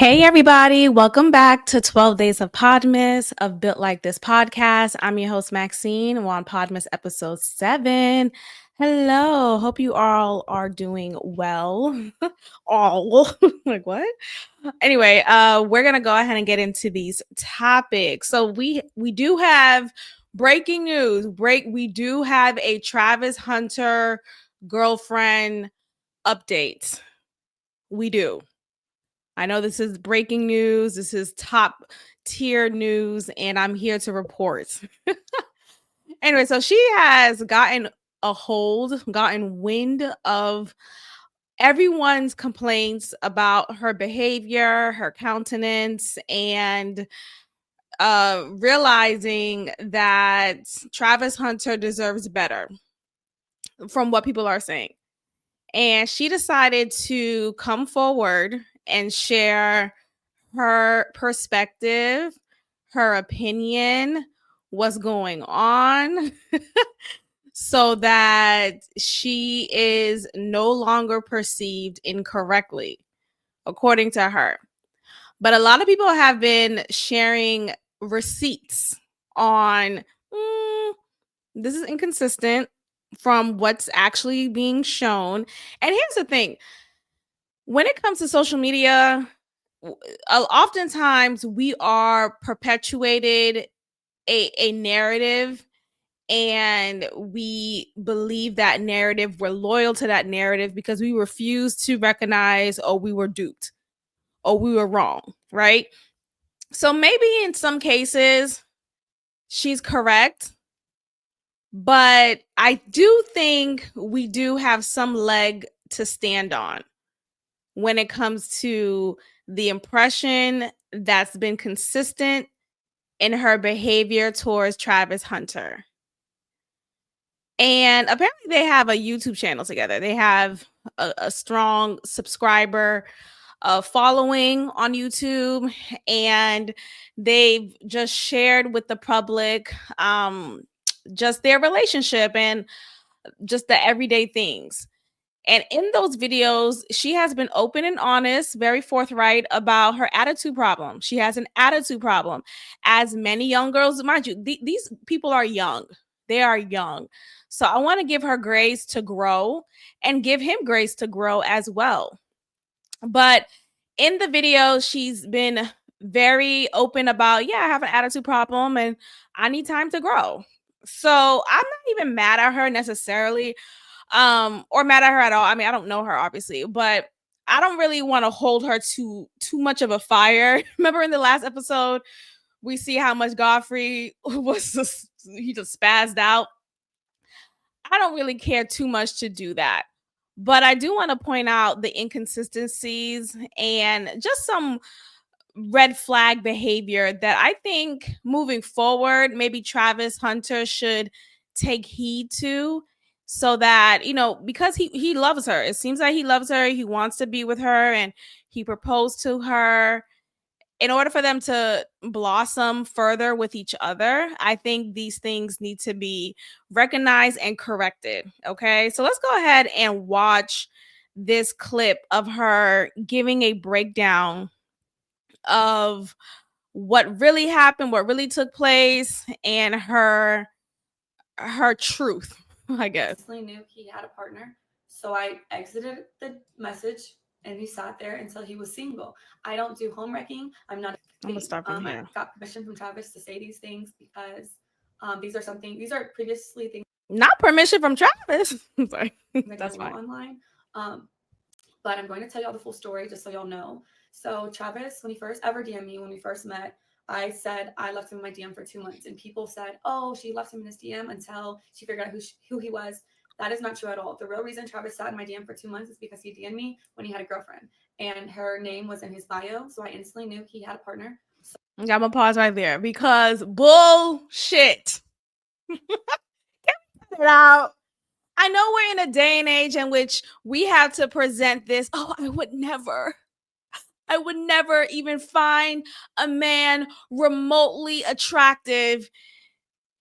Hey everybody, welcome back to 12 Days of PODMAS of Built Like This podcast. I'm your host Maxine. We're on PODMAS episode 7. Hello, hope you all are doing well. All like what? Anyway, we're gonna go ahead and get into these topics. So we do have breaking news. We do have a Travis Hunter girlfriend update. We do. I know this is breaking news. This is top tier news, and I'm here to report. Anyway, so she has gotten wind of everyone's complaints about her behavior, her countenance, and realizing that Travis Hunter deserves better from what people are saying. And she decided to come forward and share her perspective, her opinion, what's going on, so that she is no longer perceived incorrectly, according to her. But a lot of people have been sharing receipts on this is inconsistent from what's actually being shown. And here's the thing, when it comes to social media, oftentimes we are perpetuated a narrative, and we believe that narrative. We're loyal to that narrative because we refuse to recognize, oh, we were duped, or we were wrong, right? So maybe in some cases she's correct, but I do think we do have some leg to stand on when it comes to the impression that's been consistent in her behavior towards Travis Hunter. And apparently they have a YouTube channel together. They have a strong subscriber following on YouTube, and they've just shared with the public just their relationship and just the everyday things. And in those videos, she has been open and honest, very forthright about her attitude problem. She has an attitude problem. As many young girls, mind you, these people are young. They are young. So I want to give her grace to grow and give him grace to grow as well. But in the video, she's been very open about, yeah, I have an attitude problem and I need time to grow. So I'm not even mad at her necessarily, or mad at her at all. I mean, I don't know her obviously, but I don't really want to hold her to too much of a fire. Remember in the last episode, we see how much Godfrey he just spazzed out. I don't really care too much to do that. But I do want to point out the inconsistencies and just some red flag behavior that I think moving forward, maybe Travis Hunter should take heed to, so that, because he loves her. It seems like he loves her. He wants to be with her, and he proposed to her. In order for them to blossom further with each other, I think these things need to be recognized and corrected. Okay, so let's go ahead and watch this clip of her giving a breakdown of what really happened, what really took place, and her truth, I guess. I knew he had a partner, so I exited the message and he sat there until he was single. I don't do home wrecking. I'm gonna start from here. I got permission from Travis to say these things because these are previously things. Not permission from Travis. Sorry. That's fine. Online. But I'm going to tell y'all the full story just so y'all know. So Travis, when he first ever DM'd me, when we first met, I said I left him in my DM for 2 months, and people said, "Oh, she left him in his DM until she figured out who he was." That is not true at all. The real reason Travis sat in my DM for 2 months is because he DM'd me when he had a girlfriend, and her name was in his bio, so I instantly knew he had a partner. So I'm gonna pause right there because bullshit. Get it out. I know we're in a day and age in which we have to present this. Oh, I would never even find a man remotely attractive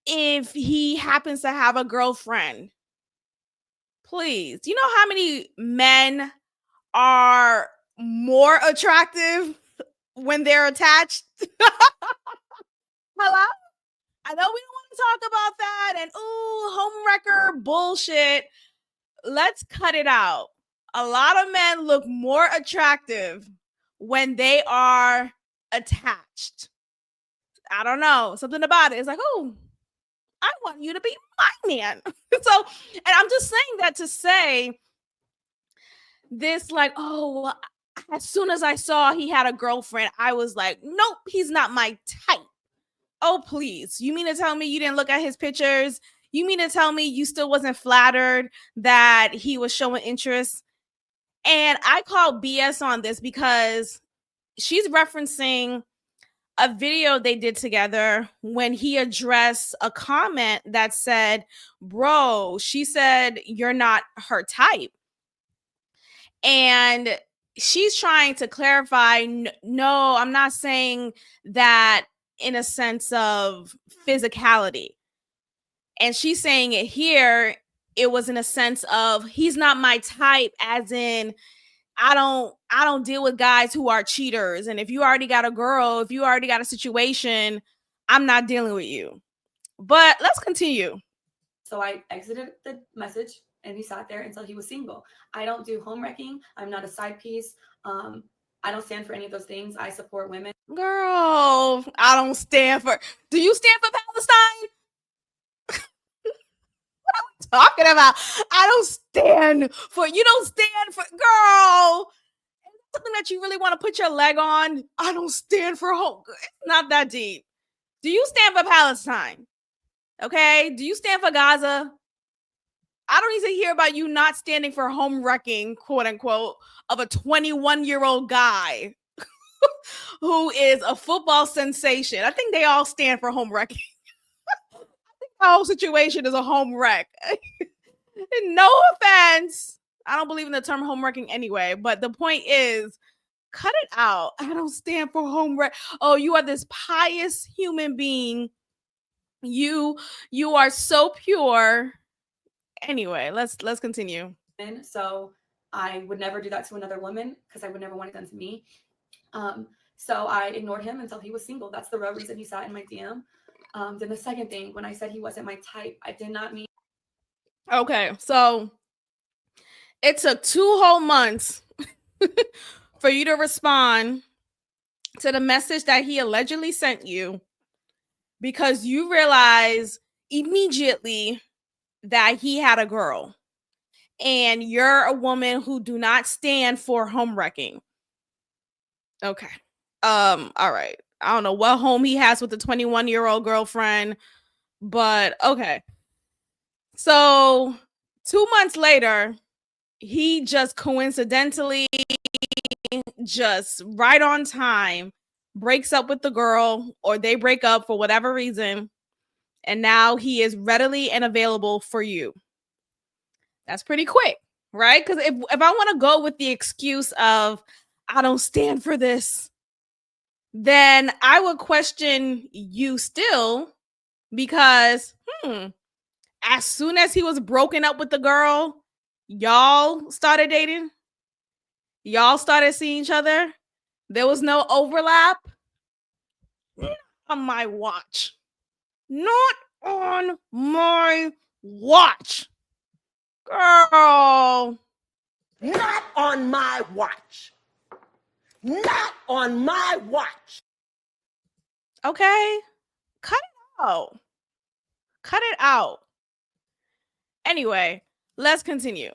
if he happens to have a girlfriend. Please. Do you know how many men are more attractive when they're attached. Hello? I know we don't want to talk about that and homewrecker bullshit. Let's cut it out. A lot of men look more attractive when they are attached. I don't know. Something about it. It's like, oh, I want you to be my man. So, and I'm just saying that to say this, like, oh, as soon as I saw he had a girlfriend, I was like, nope, he's not my type. Oh, please. You mean to tell me you didn't look at his pictures? You mean to tell me you still wasn't flattered that he was showing interest? And I call BS on this because she's referencing a video they did together when he addressed a comment that said, bro, she said you're not her type. And she's trying to clarify, no, I'm not saying that in a sense of physicality. And she's saying it here, it was in a sense of he's not my type, as in I don't deal with guys who are cheaters. And if you already got a girl, if you already got a situation, I'm not dealing with you. But let's continue. So I exited the message and he sat there until he was single. I don't do home wrecking. I'm not a side piece. I don't stand for any of those things. I support women. Girl, I don't stand for. Do you stand for Palestine? What are we talking about? I don't stand for. You don't stand for. Girl, something that you really want to put your leg on. I don't stand for home. It's not that deep. Do you stand for Palestine? Okay. Do you stand for Gaza? I don't need to hear about you not standing for home wrecking, quote unquote, of a 21-year-old guy who is a football sensation. I think they all stand for home wrecking. I think the whole situation is a home wreck. No offense. I don't believe in the term home wrecking anyway, but the point is, cut it out. I don't stand for home wreck. Oh, you are this pious human being. You are so pure. Anyway, let's continue. So I would never do that to another woman because I would never want it done to me. So I ignored him until he was single. That's the real reason he sat in my DM. Then the second thing, when I said he wasn't my type, I did not mean. Okay, so it took 2 whole months for you to respond to the message that he allegedly sent you because you realize immediately that he had a girl and you're a woman who do not stand for home wrecking. Okay. All right. I don't know what home he has with the 21-year-old girlfriend, but okay. So 2 months later, he just coincidentally, just right on time, breaks up with the girl, or they break up for whatever reason. And now he is readily and available for you. That's pretty quick, right? Because if I want to go with the excuse of I don't stand for this, then I would question you still because as soon as he was broken up with the girl, y'all started dating. Y'all started seeing each other. There was no overlap. Not on my watch. Not on my watch. Girl. Not on my watch. Not on my watch. Okay. Cut it out. Cut it out. Anyway, let's continue.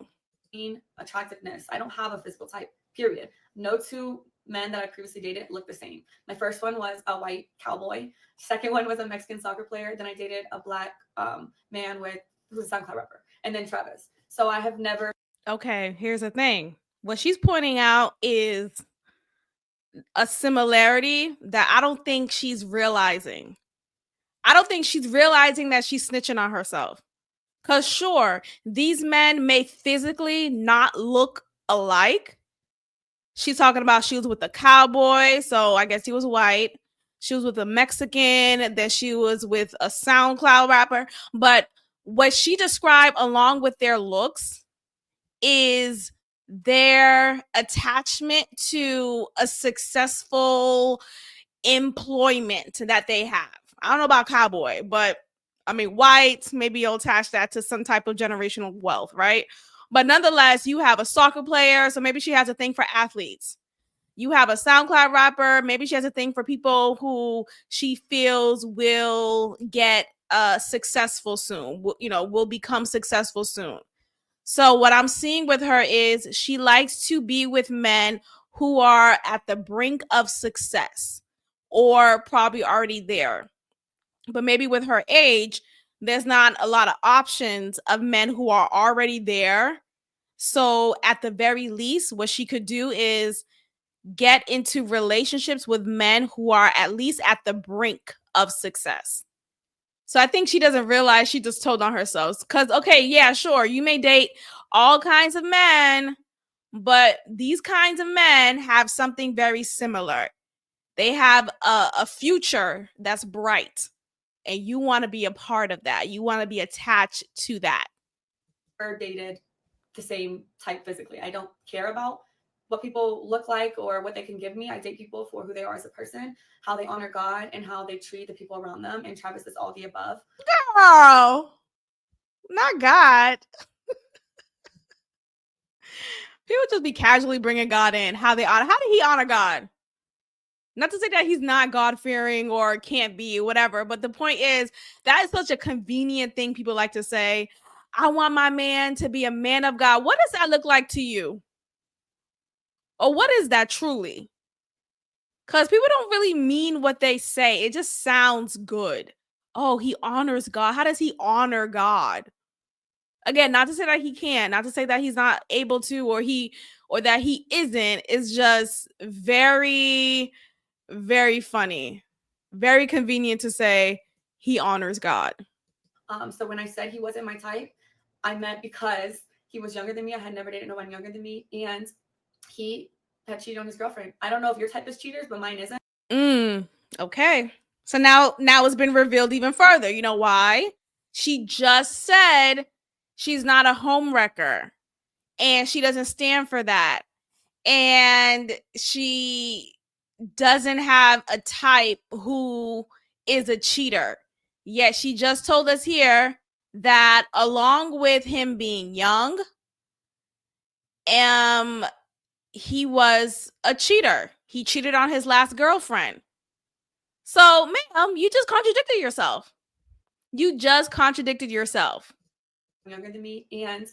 Attractiveness. I don't have a physical type, period. No two men that I previously dated look the same. My first one was a white cowboy. Second one was a Mexican soccer player. Then I dated a black man who's a SoundCloud rapper. And then Travis. So I have never. Okay, here's the thing. What she's pointing out is a similarity that I don't think she's realizing. I don't think she's realizing that she's snitching on herself. Because sure, these men may physically not look alike. She's talking about she was with a cowboy, so I guess he was white. She was with a Mexican, then she was with a SoundCloud rapper. But what she described along with their looks is their attachment to a successful employment that they have. I don't know about cowboy, but I mean, white, maybe you'll attach that to some type of generational wealth, right? But nonetheless, you have a soccer player, so maybe she has a thing for athletes. You have a SoundCloud rapper, maybe she has a thing for people who she feels will get successful soon, will become successful soon. So what I'm seeing with her is she likes to be with men who are at the brink of success or probably already there. But maybe with her age, there's not a lot of options of men who are already there. So at the very least, what she could do is get into relationships with men who are at least at the brink of success. So I think she doesn't realize she just told on herself. Because, okay, yeah, sure, you may date all kinds of men, but these kinds of men have something very similar. They have a future that's bright, and you want to be a part of that. You want to be attached to that. Or dated the same type physically. I don't care about what people look like or what they can give me. I date people for who they are as a person, how they honor God, and how they treat the people around them. And Travis is all the above. Girl, not God. People just be casually bringing God in. How did he honor God? Not to say that he's not God-fearing or can't be, whatever, but the point is that is such a convenient thing people like to say. I want my man to be a man of God. What does that look like to you? Or what is that truly? Because people don't really mean what they say. It just sounds good. Oh, he honors God. How does he honor God? Again, not to say that he can, not to say that he's not able to, or that he isn't. It's just very, very funny, very convenient to say he honors God. So when I said he wasn't my type, I meant because he was younger than me. I had never dated no one younger than me, and he had cheated on his girlfriend. I don't know if your type is cheaters, but mine isn't. Okay. So now it's been revealed even further. You know why? She just said she's not a homewrecker, and she doesn't stand for that. And she doesn't have a type who is a cheater. Yet she just told us here that along with him being young, he was a cheater. He cheated on his last girlfriend. So, ma'am, you just contradicted yourself. You just contradicted yourself. Younger than me, and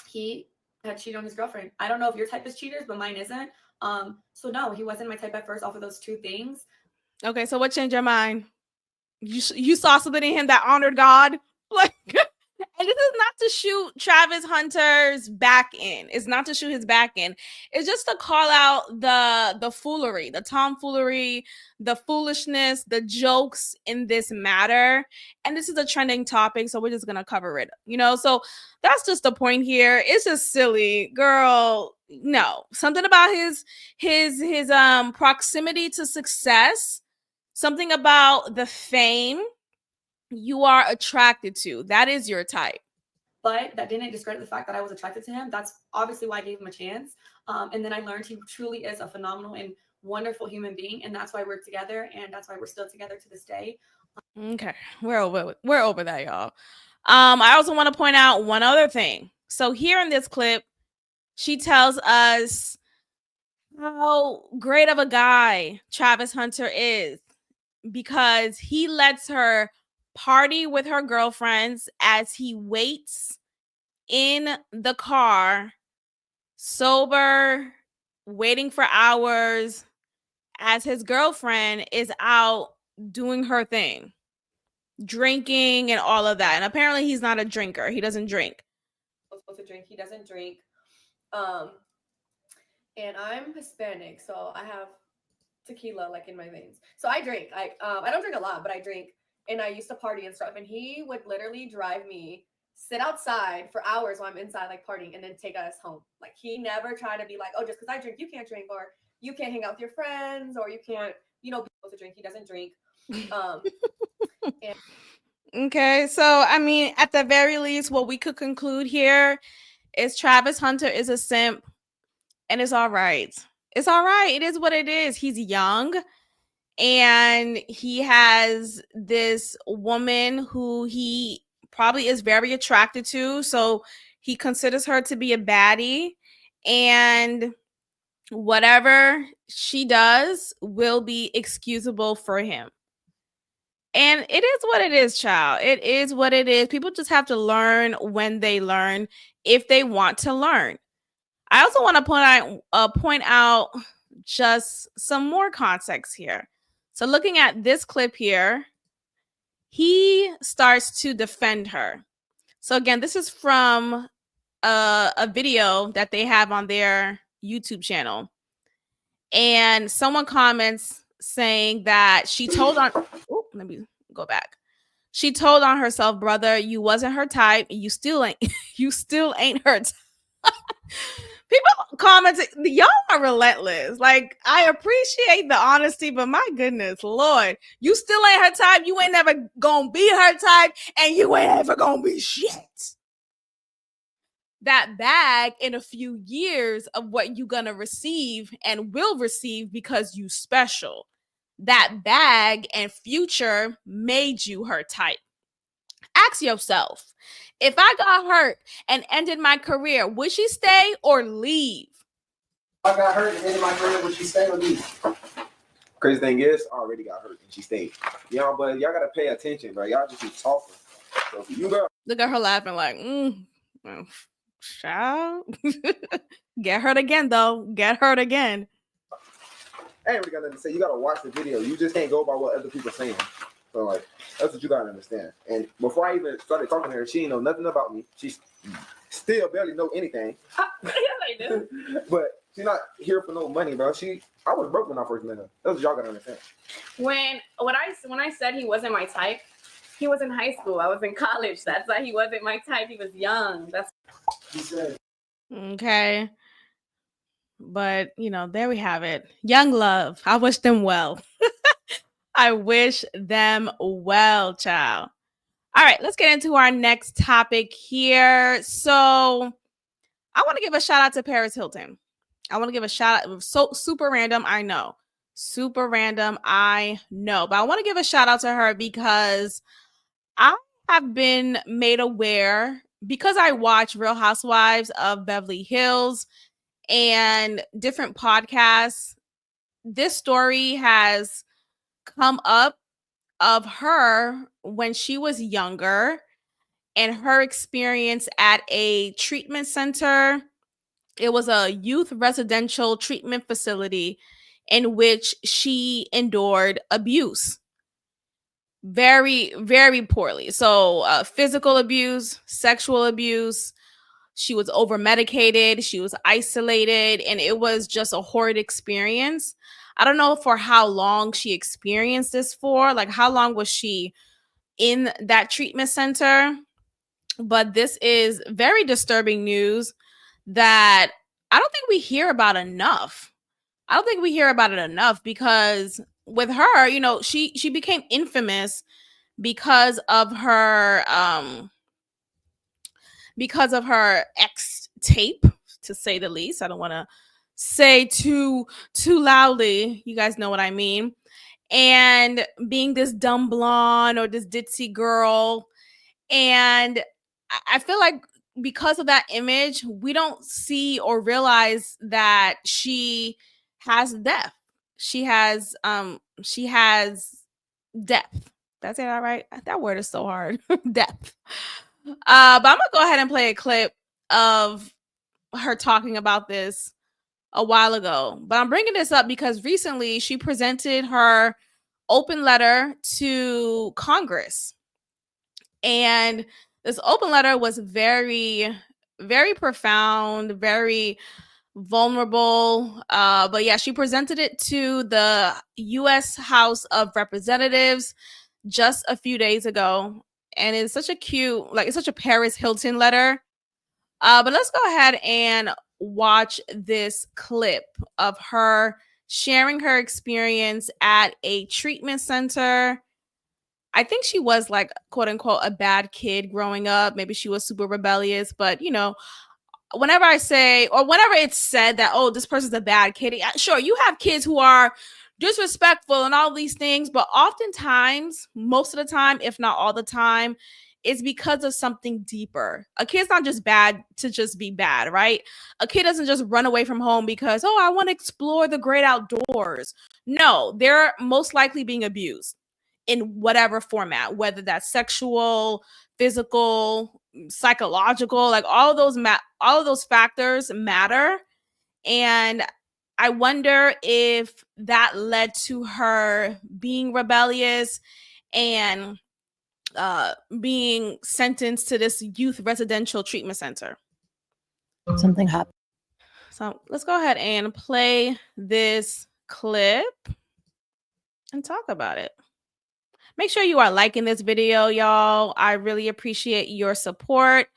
he had cheated on his girlfriend. I don't know if your type is cheaters, but mine isn't. So no, he wasn't my type at first off of those two things. Okay, so what changed your mind? You saw something in him that honored God? Like, and this is not to shoot Travis Hunter's back in. It's not to shoot his back in. It's just to call out the foolery, the tomfoolery, the foolishness, the jokes in this matter. And this is a trending topic, so we're just gonna cover it. So that's just the point here. It's just silly, girl. No, something about his proximity to success, something about the fame you are attracted to. That is your type. But that didn't discredit the fact that I was attracted to him. That's obviously why I gave him a chance. And then I learned he truly is a phenomenal and wonderful human being. And that's why we're together. And that's why we're still together to this day. Okay. We're over that, y'all. I also want to point out one other thing. So here in this clip, she tells us how great of a guy Travis Hunter is because he lets her party with her girlfriends as he waits in the car, sober, waiting for hours, as his girlfriend is out doing her thing, drinking and all of that. And apparently he's not a drinker. He doesn't drink. To drink. He doesn't drink. And I'm Hispanic, so I have tequila like in my veins. So I drink. I don't drink a lot, but I drink. And I used to party and stuff. And he would literally drive me, sit outside for hours while I'm inside like partying, and then take us home. Like he never tried to be like, oh, just because I drink, you can't drink, or you can't hang out with your friends, or you can't, be able to drink. He doesn't drink. Okay, so I mean, at the very least, what we could conclude here is Travis Hunter is a simp. And it's all right. It's all right. It is what it is. He's young and he has this woman who he probably is very attracted to. So he considers her to be a baddie. And whatever she does will be excusable for him. And it is what it is, child. It is what it is. People just have to learn when they learn if they want to learn. I also want to point out just some more context here. So looking at this clip here, he starts to defend her. So again, this is from a video that they have on their YouTube channel. And someone comments saying that she told on, oh, let me go back. She told on herself, brother, you wasn't her type. You still ain't, you still ain't her type. People commenting, y'all are relentless. Like, I appreciate the honesty, but my goodness, Lord, you still ain't her type. You ain't never gonna be her type, and you ain't ever gonna be shit. That bag in a few years of what you gonna receive and will receive because you special. That bag and future made you her type. Ask yourself, if I got hurt and ended my career, would she stay or leave? I got hurt and ended my career, would she stay or leave? Crazy thing is, I already got hurt and she stayed. Y'all, but y'all gotta pay attention, bro. Y'all just be talking. So if you go, look at her laughing like, child. Get hurt again, though. Get hurt again. I ain't really got nothing to say. You gotta watch the video. You just can't go by what other people are saying. So like, that's what you gotta understand. And before I even started talking to her, she didn't know nothing about me. She still barely know anything. Yeah, I do. But she's not here for no money, bro. I was broke when I first met her. That's what y'all gotta understand. When I said he wasn't my type, he was in high school. I was in college. That's why he wasn't my type. He was young. That's He said. Okay. But, there we have it. Young love. I wish them well. I wish them well, child. All right, let's get into our next topic here. So I want to give a shout out to Paris Hilton. I want to give a shout out. So super random, I know. Super random, I know. But I want to give a shout out to her because I have been made aware, because I watch Real Housewives of Beverly Hills and different podcasts. This story has come up of her when she was younger and her experience at a treatment center. It was a youth residential treatment facility in which she endured abuse very, very poorly. So physical abuse, sexual abuse. She was over medicated. She was isolated, and it was just a horrid experience. I don't know for how long she experienced this for. Like, how long was she in that treatment center? But this is very disturbing news that I don't think we hear about enough. I don't think we hear about it enough because with her, she became infamous because of her ex tape, to say the least. I don't want to say too loudly. You guys know what I mean. And being this dumb blonde or this ditzy girl. And I feel like because of that image, we don't see or realize that she has depth. She has depth. That's it, all right? That word is so hard. Depth. But I'm gonna go ahead and play a clip of her talking about this a while ago. But I'm bringing this up because recently she presented her open letter to Congress. And this open letter was very, very profound, very vulnerable. But yeah, she presented it to the U.S. House of Representatives just a few days ago. And it's such a cute, it's such a Paris Hilton letter. But let's go ahead and watch this clip of her sharing her experience at a treatment center. I think she was quote unquote a bad kid growing up. Maybe she was super rebellious, but whenever I say, or whenever it's said that, oh, this person's a bad kid, sure, you have kids who are disrespectful and all these things, but oftentimes, most of the time, if not all the time, it's because of something deeper. A kid's not just bad to just be bad, right? A kid doesn't just run away from home because, oh, I want to explore the great outdoors. No, they're most likely being abused in whatever format, whether that's sexual, physical, psychological, like all of those factors matter. And I wonder if that led to her being rebellious and being sentenced to this youth residential treatment center. Something happened. So let's go ahead and play this clip and talk about it. Make sure you are liking this video, y'all. I really appreciate your support.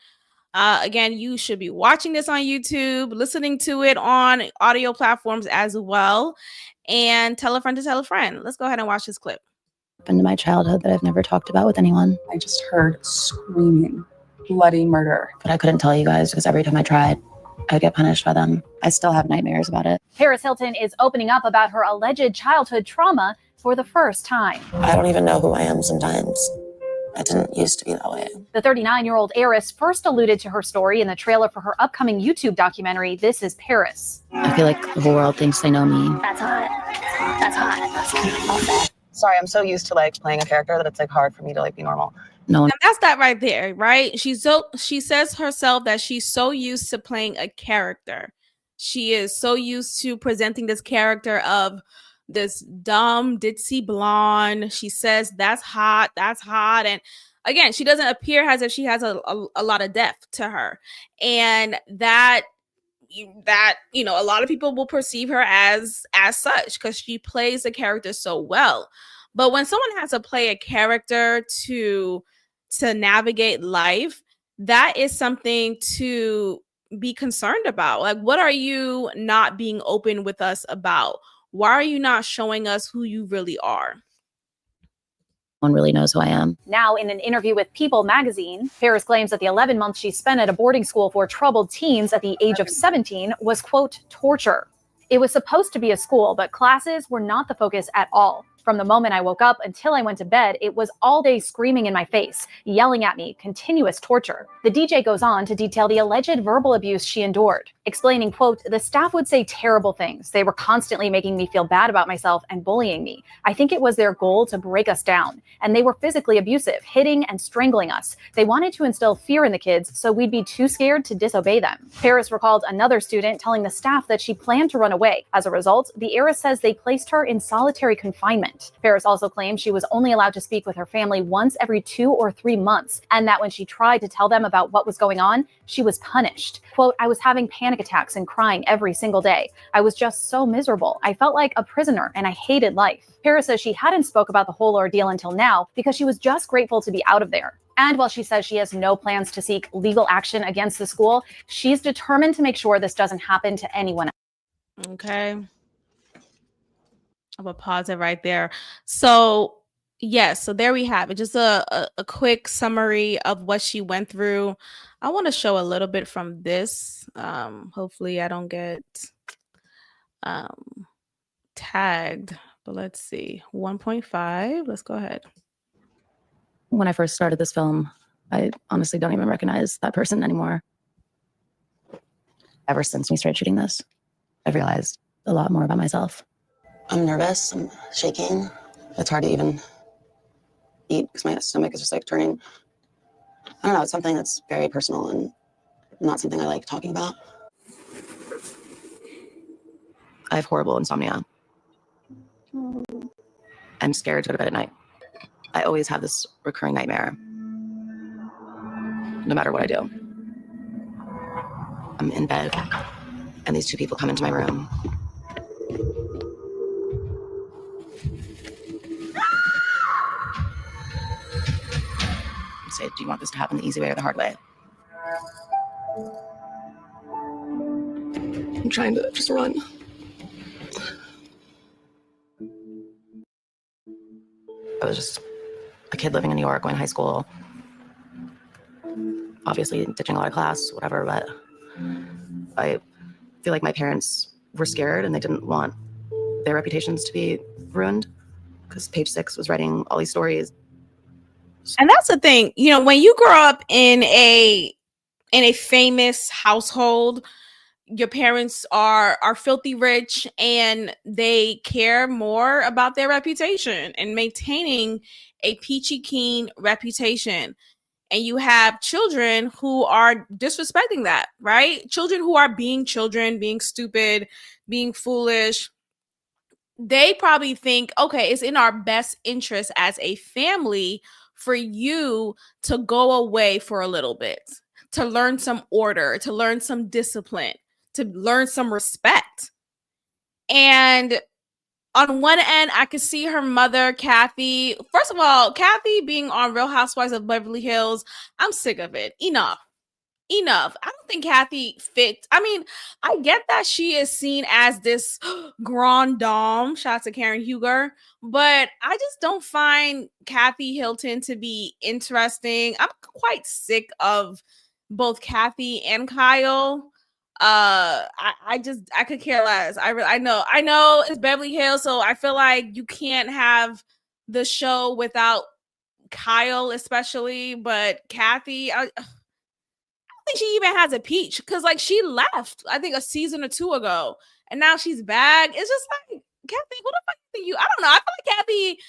Again, you should be watching this on YouTube, listening to it on audio platforms as well, and tell a friend to tell a friend. Let's go ahead and watch this clip. Into my childhood that I've never talked about with anyone. I just heard screaming, bloody murder. But I couldn't tell you guys because every time I tried, I'd get punished by them. I still have nightmares about it. Paris Hilton is opening up about her alleged childhood trauma for the first time. I don't even know who I am sometimes. I didn't used to be that way. The 39-year-old heiress first alluded to her story in the trailer for her upcoming YouTube documentary, This Is Paris. I feel like the whole world thinks they know me. That's hot. That's hot. Sorry, I'm so used to like playing a character that it's like hard for me to like be normal. No one. And that's that right there, right? She says herself that she's so used to playing a character. She is so used to presenting this character of this dumb ditzy blonde. She says that's hot. And again, she doesn't appear as if she has a lot of depth to her, and that a lot of people will perceive her as such because she plays the character so well. But when someone has to play a character to navigate life, that is something to be concerned about. Like, what are you not being open with us about? Why are you not showing us who you really are? No one really knows who I am. Now, in an interview with People magazine, Paris claims that the 11 months she spent at a boarding school for troubled teens at the age of 17 was, quote, torture. It was supposed to be a school, but classes were not the focus at all. From the moment I woke up until I went to bed, it was all day screaming in my face, yelling at me, continuous torture. The DJ goes on to detail the alleged verbal abuse she endured, explaining, quote, the staff would say terrible things. They were constantly making me feel bad about myself and bullying me. I think it was their goal to break us down. And they were physically abusive, hitting and strangling us. They wanted to instill fear in the kids so we'd be too scared to disobey them. Paris recalled another student telling the staff that she planned to run away. As a result, the heiress says they placed her in solitary confinement. Paris also claimed she was only allowed to speak with her family once every 2 or 3 months, and that when she tried to tell them about what was going on, she was punished. Quote, I was having panic attacks and crying every single day. I was just so miserable. I felt like a prisoner and I hated life. Paris says she hadn't spoke about the whole ordeal until now because she was just grateful to be out of there. And while she says she has no plans to seek legal action against the school, she's determined to make sure this doesn't happen to anyone else. Okay. I'm gonna pause it right there. So yes, so there we have it. Just a quick summary of what she went through. I want to show a little bit from this. Hopefully I don't get tagged, but let's see. 1.5. Let's go ahead. When I first started this film, I honestly don't even recognize that person anymore. Ever since we started shooting this, I've realized a lot more about myself. I'm nervous, I'm shaking. It's hard to even eat because my stomach is just like turning. I don't know, it's something that's very personal and not something I like talking about. I have horrible insomnia. I'm scared to go to bed at night. I always have this recurring nightmare, no matter what I do. I'm in bed, and these two people come into my room. Say, do you want this to happen the easy way or the hard way? I'm trying to just run. I was just a kid living in New York, going to high school. Obviously ditching a lot of class, whatever, but I feel like my parents were scared and they didn't want their reputations to be ruined because Page Six was writing all these stories. And that's the thing, you know, when you grow up in a famous household, your parents are filthy rich and they care more about their reputation and maintaining a peachy keen reputation. And you have children who are disrespecting that, right? Children who are being children, being stupid, being foolish. They probably think, okay, it's in our best interest as a family for you to go away for a little bit, to learn some order, to learn some discipline, to learn some respect. And on one end, I could see her mother, Kathy. First of all, Kathy being on Real Housewives of Beverly Hills, I'm sick of it. Enough. I don't think Kathy fit. I mean, I get that she is seen as this grand dame, shout out to Karen Huger, but I just don't find Kathy Hilton to be interesting. I'm quite sick of both Kathy and Kyle. I could care less. I know it's Beverly Hills, so I feel like you can't have the show without Kyle, especially, but Kathy, I think she even has a peach because like she left I think a season or two ago and now she's back. It's just like, Kathy, who the fuck think you? I don't know. I feel like Kathy,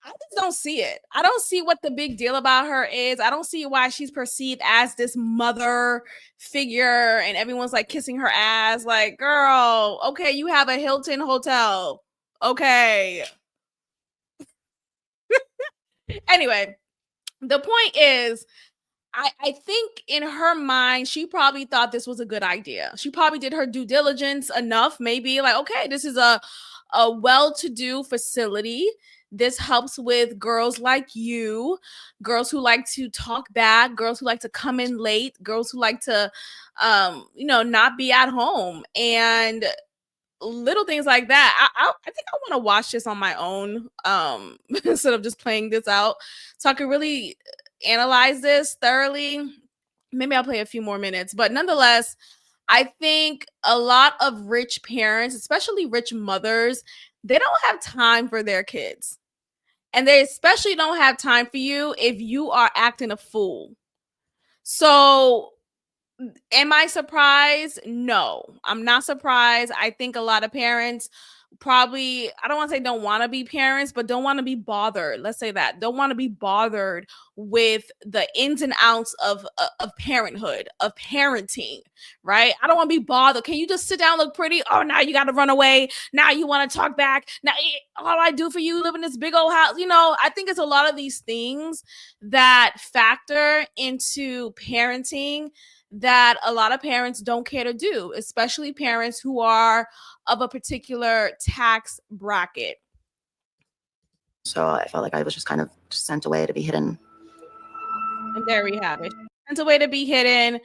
I just don't see it. I don't see what the big deal about her is. I don't see why she's perceived as this mother figure and everyone's like kissing her ass. Like, girl, okay, you have a Hilton hotel. Okay. Anyway, the point is, I think in her mind, she probably thought this was a good idea. She probably did her due diligence enough, maybe like, okay, this is a well-to-do facility. This helps with girls like you, girls who like to talk back, girls who like to come in late, girls who like to, not be at home. And little things like that. I think I want to watch this on my own instead of just playing this out, so I could really analyze this thoroughly. Maybe I'll play a few more minutes, but nonetheless, I think a lot of rich parents, especially rich mothers, they don't have time for their kids, and they especially don't have time for you if you are acting a fool. So am I surprised? No, I'm not surprised. I think a lot of parents probably, I don't want to say don't want to be parents, but don't want to be bothered. Let's say that. Don't want to be bothered with the ins and outs of parenthood, of parenting, right? I don't want to be bothered. Can you just sit down, look pretty? Oh, now you got to run away. Now you want to talk back. Now all I do for you, live in this big old house. I think it's a lot of these things that factor into parenting that a lot of parents don't care to do, especially parents who are of a particular tax bracket. So I felt like I was just kind of sent away to be hidden. And there we have it. Sent away to be hidden.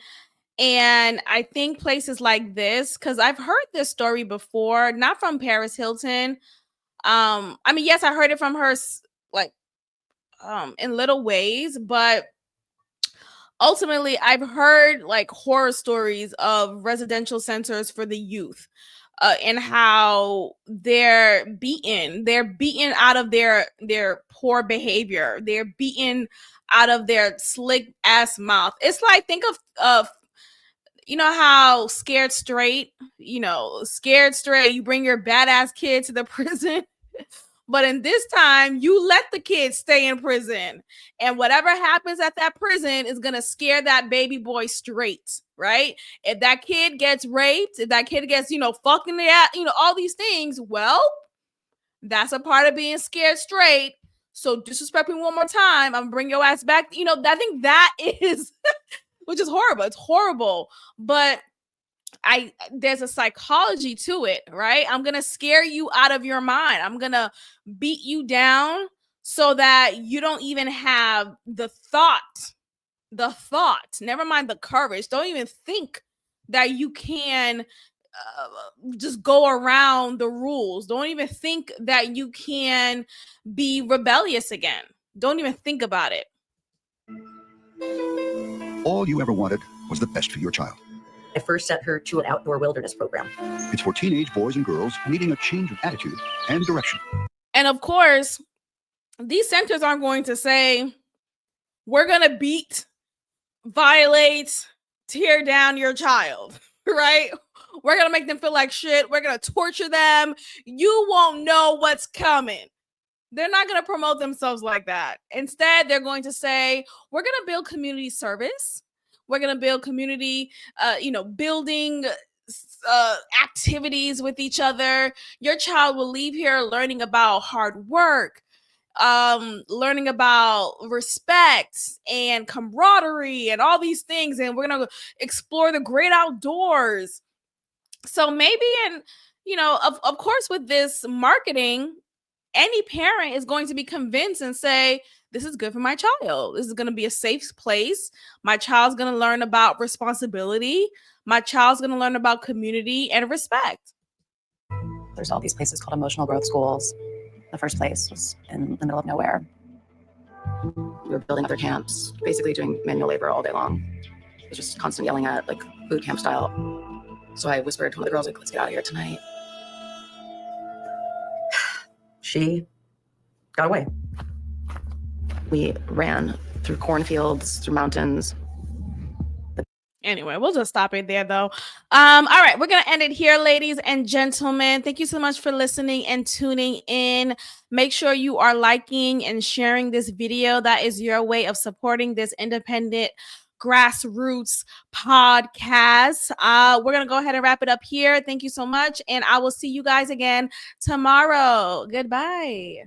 And I think places like this, because I've heard this story before, not from Paris Hilton. I mean, yes, I heard it from her like in little ways, but ultimately, I've heard like horror stories of residential centers for the youth, and how they're beaten out of their poor behavior. They're beaten out of their slick ass mouth. It's like, think of how Scared Straight, you bring your badass kid to the prison. But in this time, you let the kid stay in prison. And whatever happens at that prison is going to scare that baby boy straight, right? If that kid gets raped, if that kid gets, fucking all these things, well, that's a part of being scared straight. So disrespect me one more time, I'm going to bring your ass back. I think that is, which is horrible. It's horrible. But there's a psychology to it, right? I'm going to scare you out of your mind. I'm going to beat you down so that you don't even have the thought, never mind the courage. Don't even think that you can just go around the rules. Don't even think that you can be rebellious again. Don't even think about it. All you ever wanted was the best for your child. I first sent her to an outdoor wilderness program. It's for teenage boys and girls needing a change of attitude and direction. And of course, these centers aren't going to say, we're going to beat, violate, tear down your child, right? We're going to make them feel like shit. We're going to torture them. You won't know what's coming. They're not going to promote themselves like that. Instead, they're going to say, we're going to build community service. We're going to build community, building activities with each other. Your child will leave here learning about hard work, learning about respect and camaraderie and all these things. And we're going to explore the great outdoors. So maybe, of course, with this marketing, any parent is going to be convinced and say, this is good for my child. This is going to be a safe place. My child's going to learn about responsibility. My child's going to learn about community and respect. There's all these places called emotional growth schools. The first place was in the middle of nowhere. We were building other camps, basically doing manual labor all day long. It was just constant yelling at, like, boot camp style. So I whispered to one of the girls, like, let's get out of here tonight. She got away. We ran through cornfields, through mountains. Anyway, we'll just stop it there, though. All right, we're going to end it here, ladies and gentlemen. Thank you so much for listening and tuning in. Make sure you are liking and sharing this video. That is your way of supporting this independent grassroots podcast. We're going to go ahead and wrap it up here. Thank you so much. And I will see you guys again tomorrow. Goodbye.